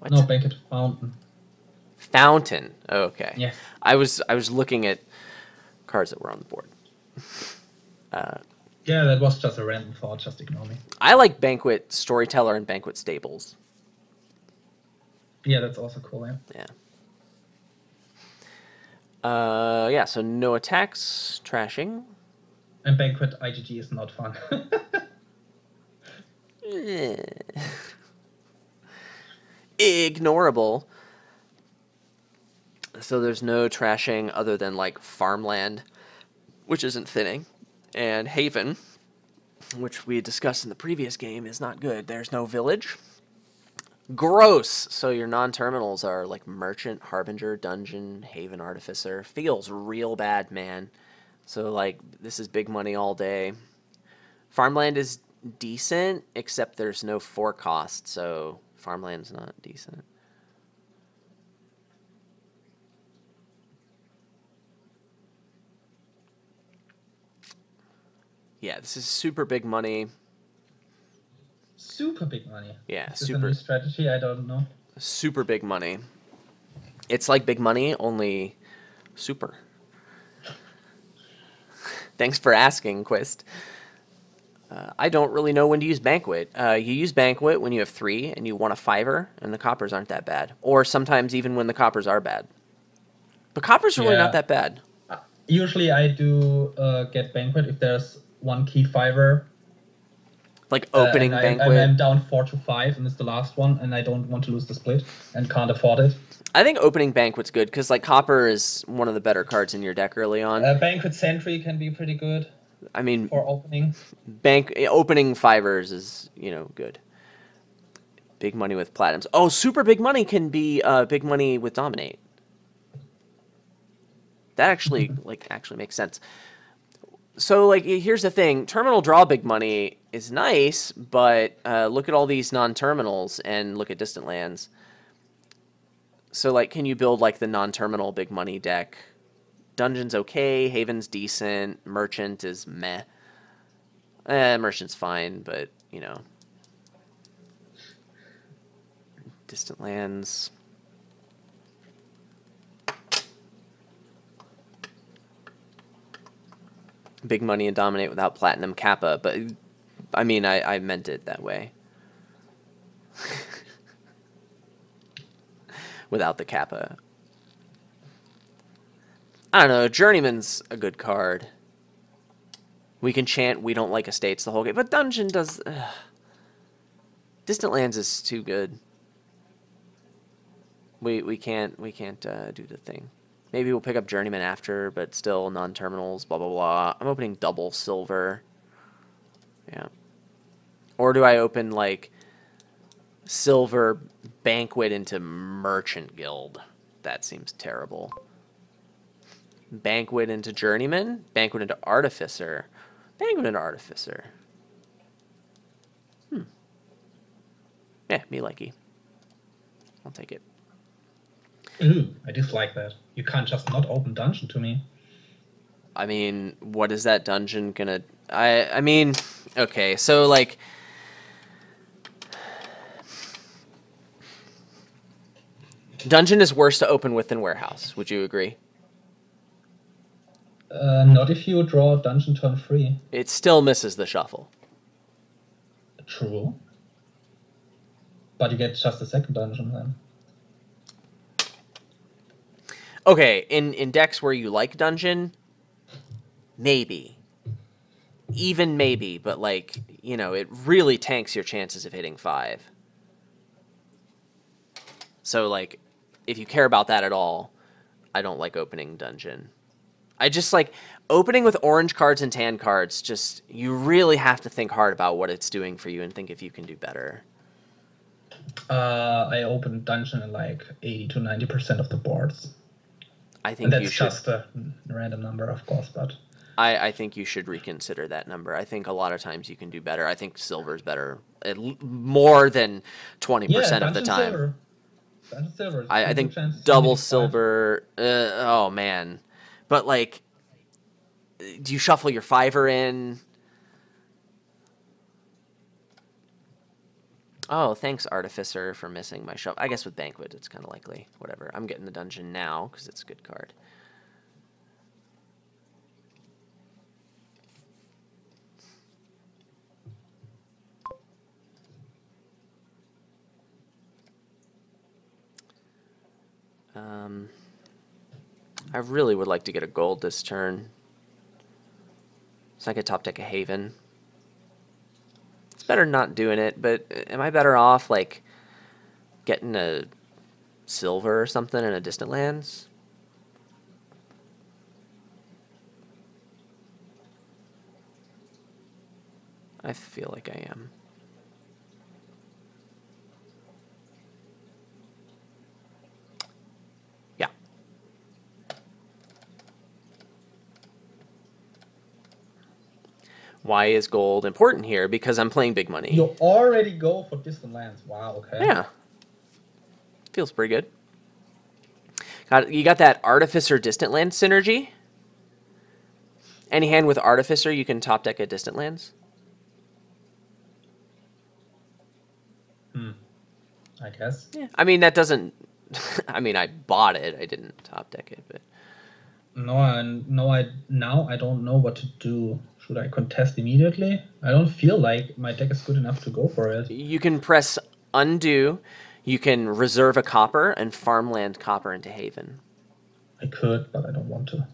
What? No, Banquet Fountain. Fountain. Oh, okay. Yes. I was looking at cards that were on the board. Yeah, that was just a random thought. Just ignore me. I like Banquet Storyteller and Banquet Stables. Yeah, that's also cool. Yeah. Yeah. Yeah, so no attacks, trashing. And Banquet IGG is not fun. Ignorable. So there's no trashing other than like farmland, which isn't thinning, and Haven, which we discussed in the previous game, is not good. There's no village. Gross. So your non-terminals are like Merchant, Harbinger, Dungeon, Haven, Artificer. Feels real bad, man. So like this is big money all day. Farmland is decent, except there's no 4 cost, so farmland's not decent. Yeah, this is super big money. Super big money. Yeah, Is this super. a new strategy? I don't know. Super big money. It's like big money, only super. Thanks for asking, Quist. I don't really know when to use Banquet. You use Banquet when you have 3 and you want a 5-er, and the coppers aren't that bad. Or sometimes even when the coppers are bad. But coppers are really not that bad. Usually I do get Banquet if there's one key 5-er. Like opening Banquet. I'm down 4-5, and it's the last one, and I don't want to lose the split and can't afford it. I think opening Banquet's good, because like Copper is one of the better cards in your deck early on. Banquet Sentry can be pretty good. I mean, for opening. Opening 5-ers is, good. Big money with platinums. Oh, super big money can be big money with dominate. That actually actually makes sense. So like here's the thing, terminal draw big money is nice, but look at all these non-terminals and look at distant lands. So like can you build like the non-terminal big money deck? Dungeon's okay, Haven's decent, Merchant is meh. Merchant's fine, but distant lands. Big money and dominate without platinum kappa, but I mean, I meant it that way. Without the kappa. I don't know, Journeyman's a good card. We can chant we don't like estates the whole game, but Dungeon does... Distant Lands is too good. We can't do the thing. Maybe we'll pick up Journeyman after, but still non-terminals, blah, blah, blah. I'm opening double silver. Yeah. Or do I open, like, silver Banquet into Merchant Guild? That seems terrible. Banquet into Journeyman? Banquet into Artificer. Banquet into Artificer. Yeah, me likey. I'll take it. Ooh, I dislike that. You can't just not open Dungeon to me. I mean, what is that dungeon gonna... I mean, okay, so, like... Dungeon is worse to open with than Warehouse. Would you agree? Not if you draw Dungeon turn 3. It still misses the shuffle. True. But you get just a second Dungeon then. Okay, in decks where you like Dungeon, maybe. Even maybe, but like, it really tanks your chances of hitting 5. So like, if you care about that at all, I don't like opening Dungeon. I just like, opening with orange cards and tan cards, just, you really have to think hard about what it's doing for you and think if you can do better. I open Dungeon in like 80 to 90% of the boards. I think and that's just a random number, of course, but... I think you should reconsider that number. I think a lot of times you can do better. I think silver's better more than 20% of the time. Silver. Dungeon silver. I think double silver... oh, man. But, like, do you shuffle your 5-er in? Oh, thanks, Artificer, for missing my shuffle. I guess with Banquet, it's kind of likely. Whatever. I'm getting the dungeon now because it's a good card. I really would like to get a gold this turn. So I could top deck a Haven. It's better not doing it, but am I better off, like, getting a silver or something in a distant lands? I feel like I am. Yeah. Why is gold important here? Because I'm playing big money. You already go for distant lands. Wow, okay. Yeah. Feels pretty good. You got that Artificer distant land synergy? Any hand with Artificer, you can top deck a distant lands? I guess. Yeah. I mean, that doesn't... I mean, I bought it. I didn't top deck it, but... Now I don't know what to do. Should I contest immediately? I don't feel like my deck is good enough to go for it. You can press undo. You can reserve a copper and farmland copper into Haven. I could, but I don't want to.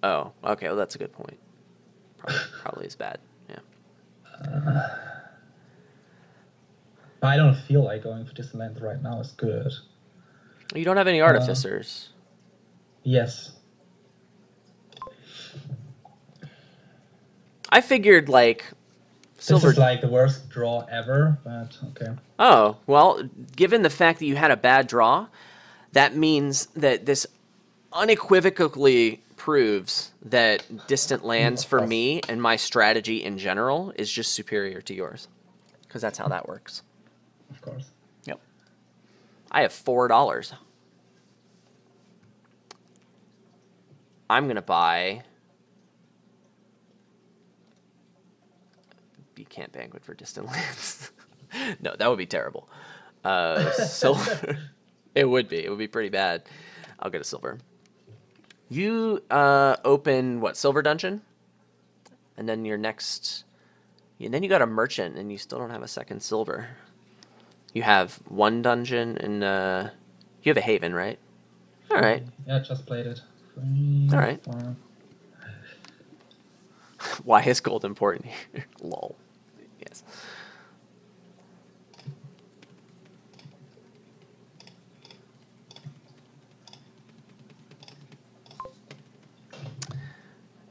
Oh, okay. Well, that's a good point. Probably is bad. Yeah. I don't feel like going for distant lands right now is good. You don't have any Artificers. Yes. I figured, like, silver... This is like the worst draw ever, but okay. Oh, well, given the fact that you had a bad draw, that means that this unequivocally proves that distant lands for me and my strategy in general is just superior to yours. Because that's how that works. Of course. Yep. I have $4. I'm going to buy... You can't Banquet for distant lands. No, that would be terrible. Silver. It would be. It would be pretty bad. I'll get a silver. You open, what, Silver Dungeon? And then your next... And then you got a Merchant, and you still don't have a second silver. You have one dungeon, and you have a Haven, right? All right. Yeah, just played it. All right. Why is gold important here? Lol. Yes.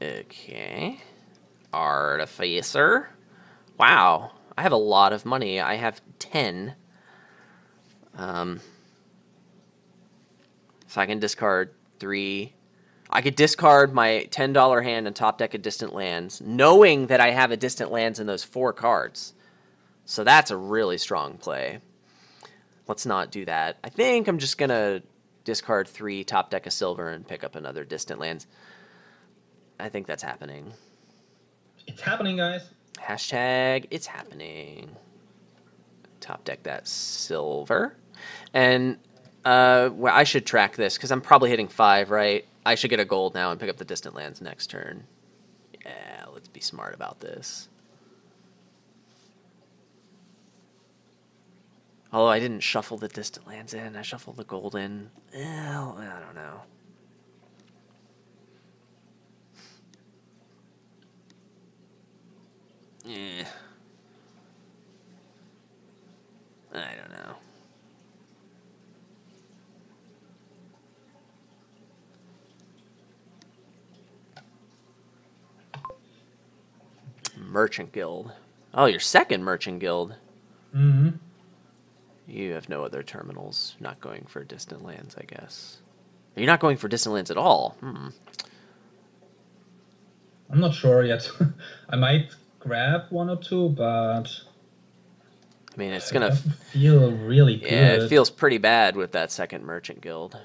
Okay. Artificer. Wow. I have a lot of money. I have 10. So I can discard 3. I could discard my $10 hand and top deck a distant lands, knowing that I have a distant lands in those 4 cards. So that's a really strong play. Let's not do that. I think I'm just going to discard 3, top deck a silver, and pick up another distant lands. I think that's happening. It's happening, guys. Hashtag it's happening. Top deck that silver. And well, I should track this because I'm probably hitting 5, right? I should get a gold now and pick up the distant lands next turn. Yeah, let's be smart about this. Although I didn't shuffle the distant lands in, I shuffled the gold in. Well, I don't know. Yeah. I don't know. Merchant Guild. Oh, your second Merchant Guild. Mm-hmm. You have no other terminals. Not going for distant lands, I guess. You're not going for distant lands at all. I'm not sure yet. I might grab 1 or 2, but I mean, it's gonna feel really good. Yeah, it feels pretty bad with that second Merchant Guild.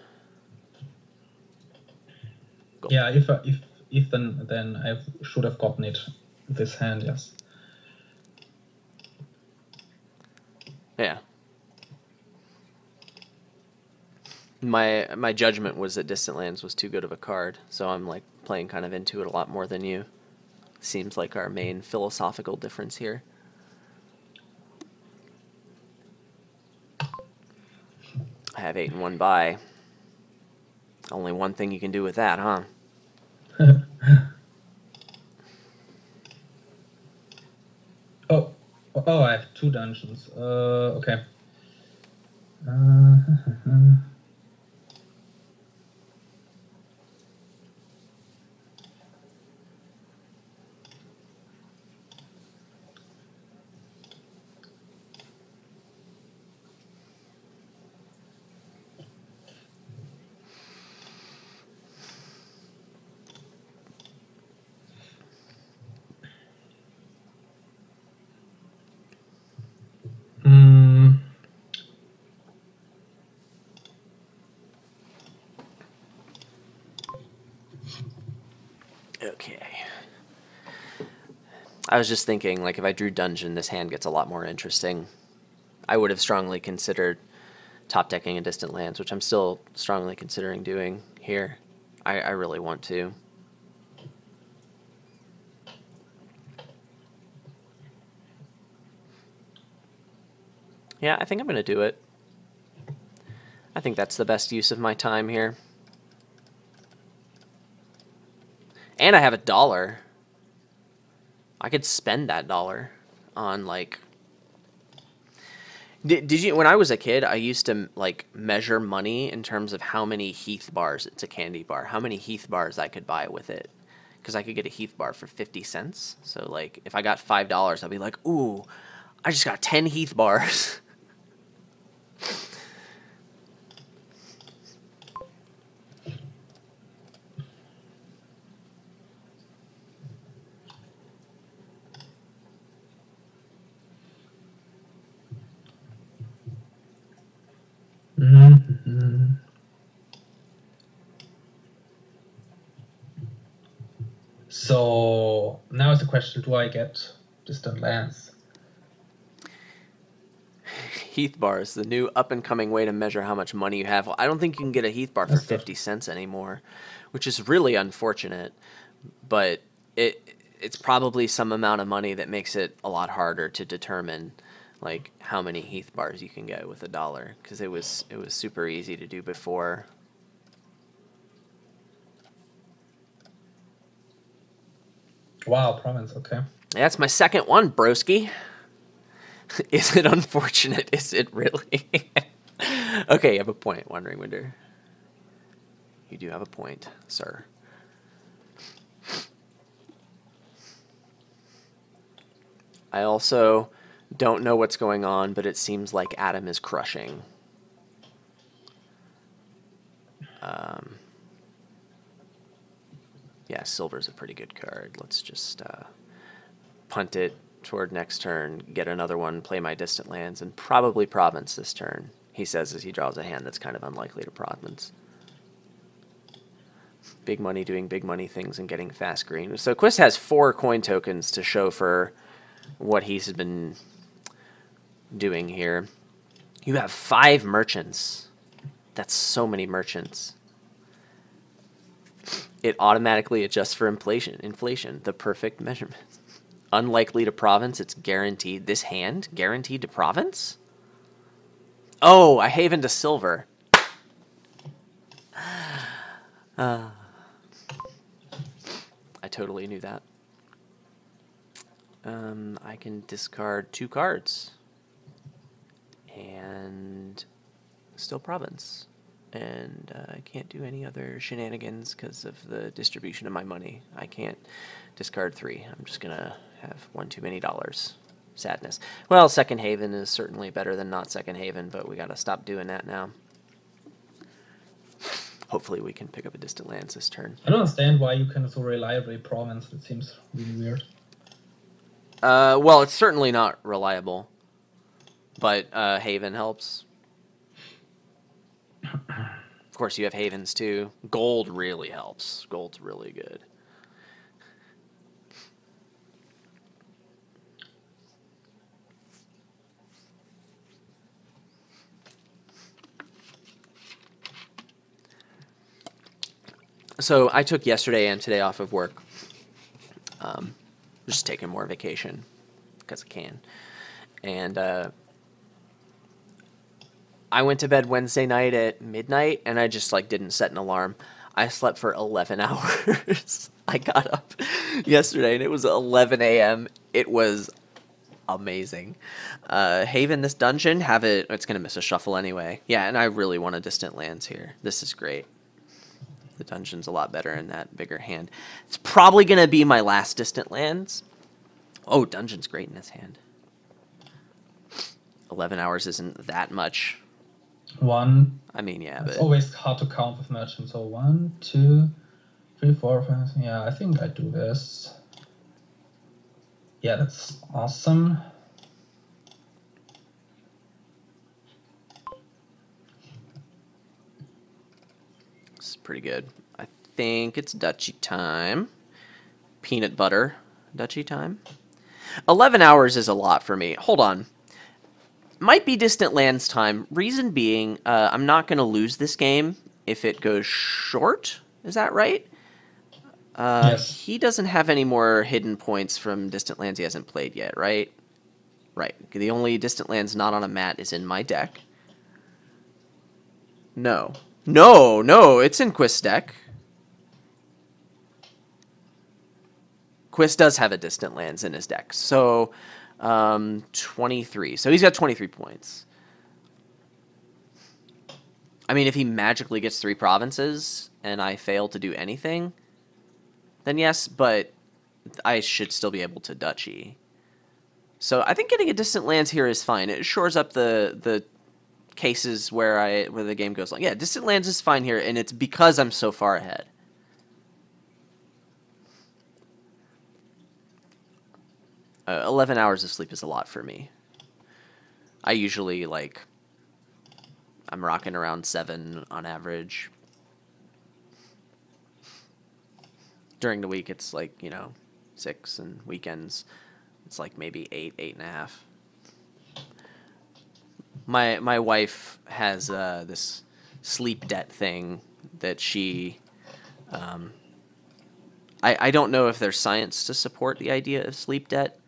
Gold. Yeah, if then I should have gotten it with this hand. Yes. Yeah. My judgment was that Distant Lands was too good of a card, so I'm like playing kind of into it a lot more than you. Seems like our main philosophical difference here. I have 8 and 1 buy. Only one thing you can do with that, huh? Oh, I have 2 dungeons. Okay. Okay. I was just thinking, like, if I drew Dungeon, this hand gets a lot more interesting. I would have strongly considered top decking a Distant Lands, which I'm still strongly considering doing here. I really want to. Yeah, I think I'm going to do it. I think that's the best use of my time here. And I have $1. I could spend that $1 on, like... Did you, when I was a kid, I used to, like, measure money in terms of how many Heath bars, it's a candy bar, how many Heath bars I could buy with it. Because I could get a Heath bar for 50 cents. So, like, if I got $5, I'd be like, ooh, I just got 10 Heath bars. So now is the question: do I get Distant Lands? Heath bars, the new up-and-coming way to measure how much money you have. I don't think you can get a Heath bar for That's good. 50 cents anymore, which is really unfortunate. But it's probably some amount of money that makes it a lot harder to determine, like, how many Heath bars you can get with $1, because it was super easy to do before. Wow, province. Okay. That's my second one, broski. Is it unfortunate? Is it really? Okay, you have a point, Wandering Winder. You do have a point, sir. I also don't know what's going on, but it seems like Adam is crushing. Yeah, silver's a pretty good card. Let's just punt it toward next turn, get another one, play my Distant Lands, and probably province this turn, he says as he draws a hand that's kind of unlikely to province. Big money doing big money things and getting fast green. So Quist has 4 coin tokens to show for what he's been doing here. You have 5 merchants. That's so many merchants. It automatically adjusts for inflation, the perfect measurement. Unlikely to province, it's guaranteed. This hand, guaranteed to province? Oh, I haven to silver. I totally knew that. I can discard 2 cards. And still province. And I can't do any other shenanigans because of the distribution of my money. I can't discard 3. I'm just going to have one too many dollars. Sadness. Well, Second Haven is certainly better than not Second Haven, but we got to stop doing that now. Hopefully we can pick up a Distant Lands this turn. I don't understand why you can so reliably province. It seems really weird. Well, it's certainly not reliable, but Haven helps. Of course, you have Havens too. Gold really helps. Gold's really good. So I took yesterday and today off of work. Just taking more vacation because I can. And I went to bed Wednesday night at midnight, and I just like didn't set an alarm. I slept for 11 hours. I got up yesterday, and it was 11 a.m. It was amazing. Haven, this dungeon, have it. It's gonna miss a shuffle anyway. Yeah, and I really want a Distant Lands here. This is great. The dungeon's a lot better in that bigger hand. It's probably gonna be my last Distant Lands. Oh, dungeon's great in this hand. 11 hours isn't that much. One. I mean, yeah, It's but always hard to count with merchant. So 1, 2, 3, 4, 5. Yeah, I think I do this. Yeah, that's awesome. it's pretty good. I think it's duchy time. Peanut butter duchy time. 11 hours is a lot for me. Hold on. Might be Distant Lands time. Reason being, I'm not going to lose this game if it goes short. Is that right? Yes. He doesn't have any more hidden points from Distant Lands he hasn't played yet, right? Right. The only Distant Lands not on a mat is in my deck. No. No, it's in Quist's deck. Quist does have a Distant Lands in his deck. So, 23. So he's got 23 points. I mean, if he magically gets 3 provinces and I fail to do anything, then yes, but I should still be able to duchy. So I think getting a Distant Lands here is fine. It shores up the cases where the game goes long. Yeah, Distant Lands is fine here, and it's because I'm so far ahead. 11 hours of sleep is a lot for me. I usually, I'm rocking around 7 on average. During the week, it's 6, and weekends, it's maybe 8, 8.5. My wife has this sleep debt thing that she... I don't know if there's science to support the idea of sleep debt,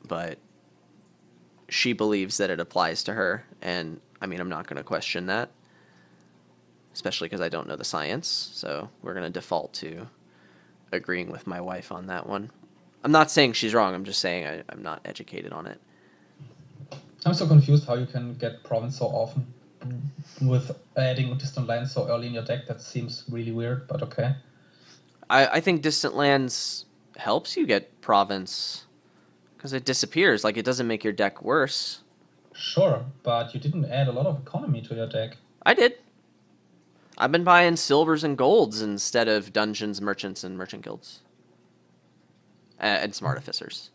but she believes that it applies to her, and I mean, I'm not going to question that, especially because I don't know the science, so we're going to default to agreeing with my wife on that one. I'm not saying she's wrong, I'm just saying I'm not educated on it. I'm so confused how you can get province so often with adding Distant Lands so early in your deck. That seems really weird, but okay. I think Distant Lands helps you get province because it disappears. It doesn't make your deck worse. Sure, but you didn't add a lot of economy to your deck. I did. I've been buying silvers and golds instead of dungeons, merchants, and merchant guilds. And some artificers.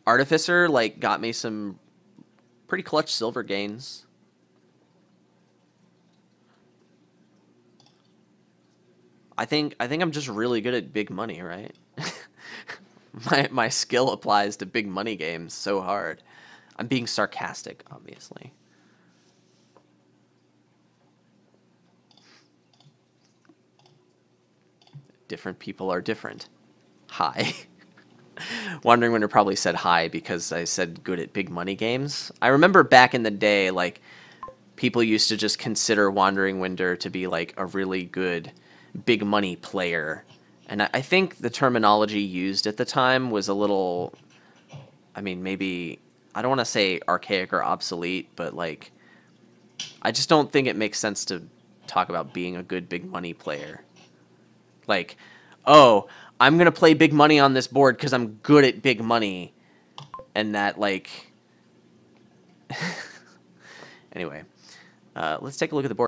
Artificer, got me some pretty clutch silver gains. I think I'm just really good at big money, right? my skill applies to big money games so hard. I'm being sarcastic, obviously. Different people are different. Hi. Wandering Winter probably said hi because I said good at big money games. I remember back in the day, people used to just consider Wandering Winter to be a really good big money player. And I think the terminology used at the time was a little, I mean, maybe, I don't want to say archaic or obsolete, but I just don't think it makes sense to talk about being a good big money player. Oh, I'm going to play big money on this board because I'm good at big money. And that, anyway, let's take a look at the board.